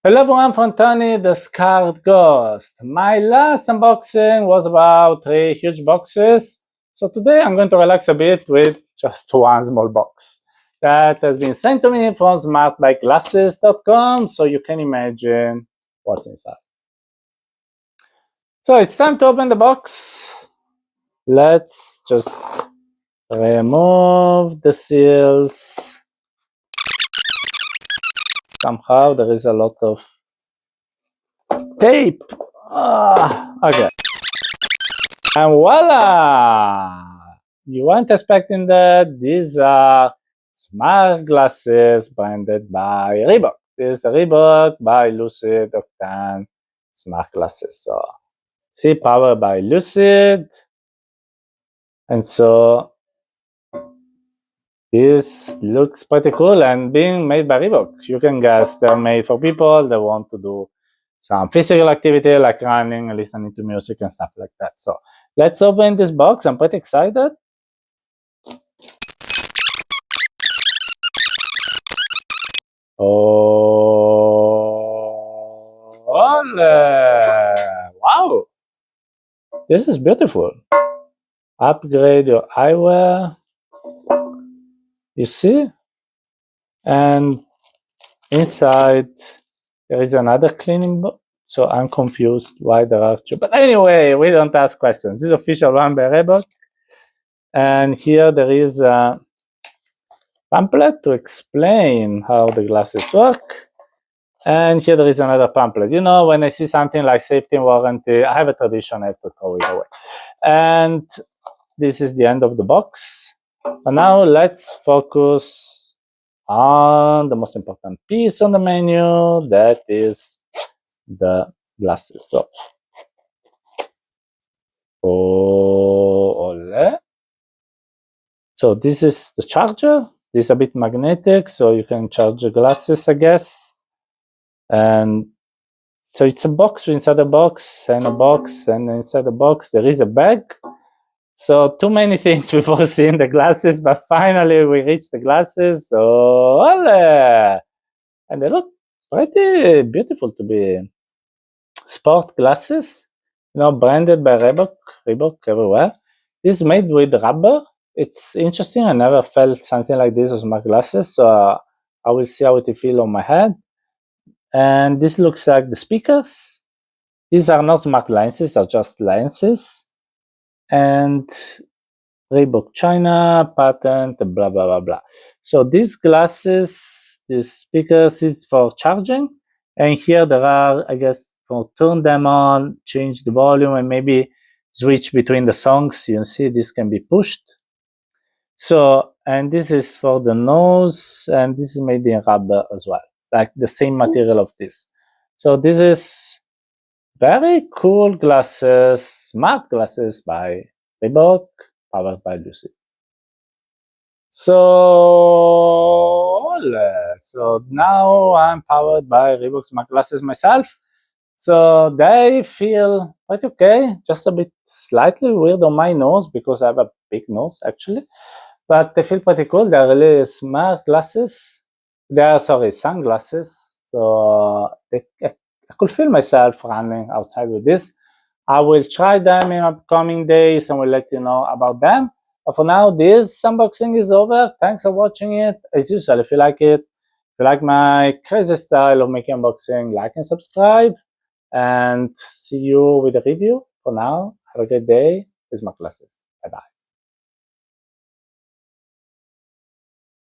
Hello everyone, from Tony the Scarred Ghost. My last unboxing was about 3 huge boxes, so today I'm going to relax a bit with just one small box that has been sent to me from smartbuyGlasses.com, so you can imagine what's inside. So it's time to open the box. Let's just remove the seals. Somehow there is a lot of tape. Okay. And voila! You weren't expecting that. These are smart glasses branded by Reebok. This is the Reebok by Lucyd OCTANE smart glasses. So, see, powered by Lucyd. And so, this looks pretty cool, and being made by Reebok. You can guess they're made for people that want to do some physical activity like running and listening to music and stuff like that. So let's open this box. I'm pretty excited. Oh, wow, this is beautiful. Upgrade your eyewear, you see, and inside there is another cleaning box. So I'm confused why there are two. But anyway, we don't ask questions. This is official one by Reebok. And here there is a pamphlet to explain how the glasses work. And here there is another pamphlet. You know, when I see something like safety and warranty, I have a tradition, I have to throw it away. And this is the end of the box. But now let's focus on the most important piece on the menu, that is the glasses. So, so this is the charger. This is a bit magnetic, so you can charge the glasses, I guess. And so it's a box inside a box and a box, and inside the box there is a bag. So too many things before seeing the glasses, but finally we reached the glasses. So, and they look pretty beautiful to be sport glasses, you know, branded by Reebok everywhere. This is made with rubber. It's interesting. I never felt something like this with my glasses, so I will see how it feels on my head. And this looks like the speakers. These are not smart lenses, are just lenses. And Reebok China, patent, blah, blah, blah, blah. So these glasses, these speakers is for charging. And here there are, I guess, for turn them on, change the volume, and maybe switch between the songs. You see, this can be pushed. So, and this is for the nose, and this is made in rubber as well, like the same material of this. So this is very cool glasses, smart glasses by Reebok, powered by Lucyd. So now I'm powered by Reebok smart glasses myself. So they feel quite okay, just a bit slightly weird on my nose because I have a big nose actually. But they feel pretty cool. They're really smart glasses. They are, sorry, sunglasses. So I could feel myself running outside with this. I will try them in upcoming days and will let you know about them. But for now, this unboxing is over. Thanks for watching it. As usual, if you like it, if you like my crazy style of making unboxing, like and subscribe. And see you with a review. For now, have a great day with my glasses. Bye-bye.